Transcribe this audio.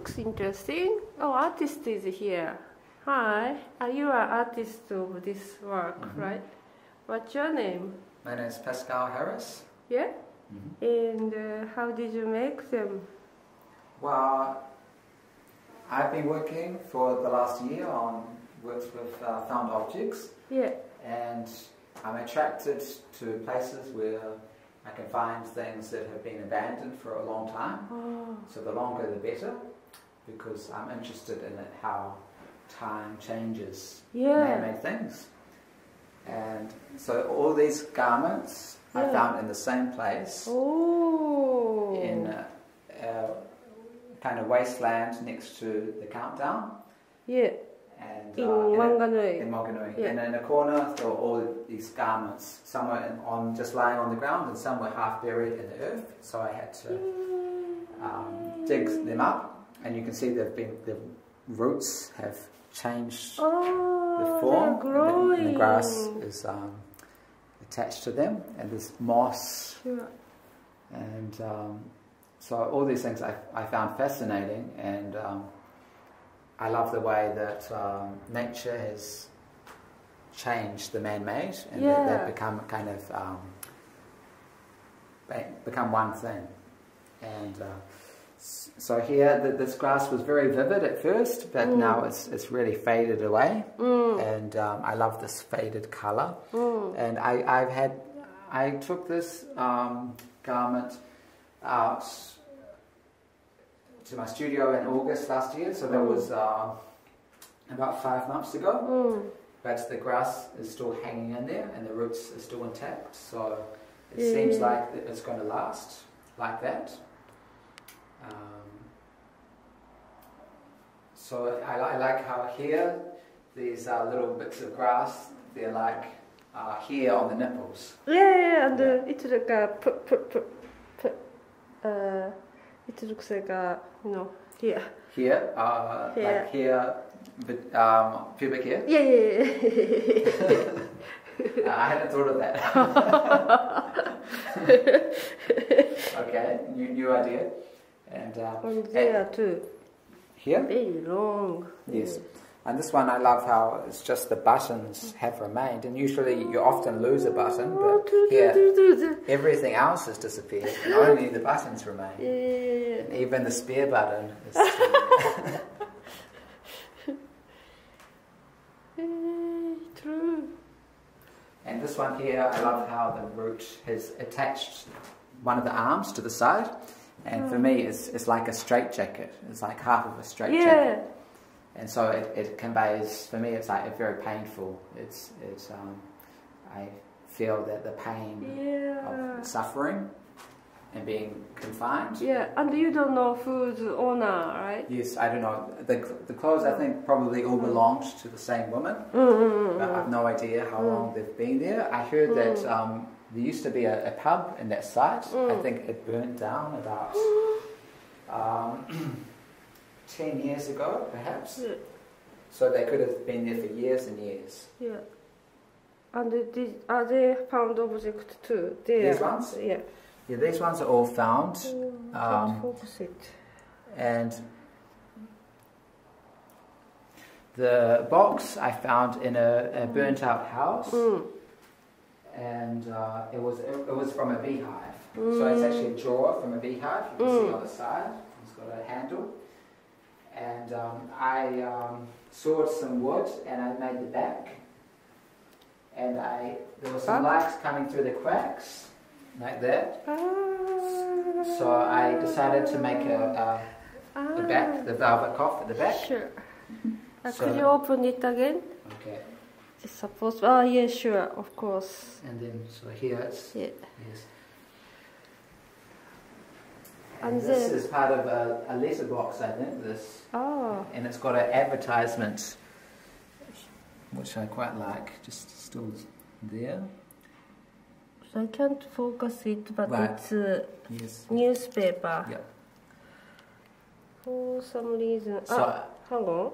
looks interesting. Oh, artist is here. Hi, are you an artist of this work, right? What's your name? My name is Pascal Harris. Yeah? And how did you make them? Well, I've been working for the last year on works with found objects. Yeah. And I'm attracted to places where I can find things that have been abandoned for a long time. Oh. So the longer the better, because I'm interested in it, how time changes man-made things. And so all these garments I found in the same place, in a kind of wasteland next to the countdown. Yeah. And in Whanganui. In Whanganui. Yeah. And in a corner there were all these garments. Some were just lying on the ground, and some were half buried in the earth. So I had to dig them up, and you can see the roots have changed the form. And the grass is attached to them, and there's moss. Sure. And so all these things I found fascinating, and I love the way that nature has changed the man-made, and they've become kind of become one thing. And so here, this grass was very vivid at first, but now it's really faded away, and I love this faded colour. And I took this garment out to my studio in August last year, so that was about 5 months ago. But the grass is still hanging in there, and the roots are still intact, so it seems like it's going to last like that. So I like how here, these little bits of grass, they're like here on the nipples. And it's like a it looks like a, here. Here, like here, pubic hair? I hadn't thought of that. Okay, new idea. And there too. Here? Very long. Yes. And this one I love how it's just the buttons have remained, and usually you often lose a button, but here everything else has disappeared and only the buttons remain. And even the spare button is true. And this one here, I love how the root has attached one of the arms to the side, and for me it's like a straitjacket. It's like half of a straitjacket. And so it conveys, for me it's like very painful. I feel that the pain of suffering and being confined. And you don't know who's owner, right? Yes, I don't know. The clothes I think probably all belonged to the same woman, but I have no idea how long they've been there. I heard that there used to be a pub in that site. I think it burnt down about 10 years ago, perhaps. So they could have been there for years and years. And are they found objects too? These ones? Yeah, these ones are all found. Can't focus it. And the box I found in a burnt-out house, and it was from a beehive. So it's actually a drawer from a beehive. You can see on the side. It's got a handle. And I sawed some wood, and I made the back. And there was some light coming through the cracks, like that. So I decided to make the back, the velvet cloth at the back. Sure. Could you open it again? Okay. It's supposed. Oh yeah, sure, of course. And then so here it's yes. And this is part of a letterbox, I think. This. And it's got an advertisement, which I quite like, just still there. So I can't focus it, but it's newspaper. Yep. For some reason. So, hang on.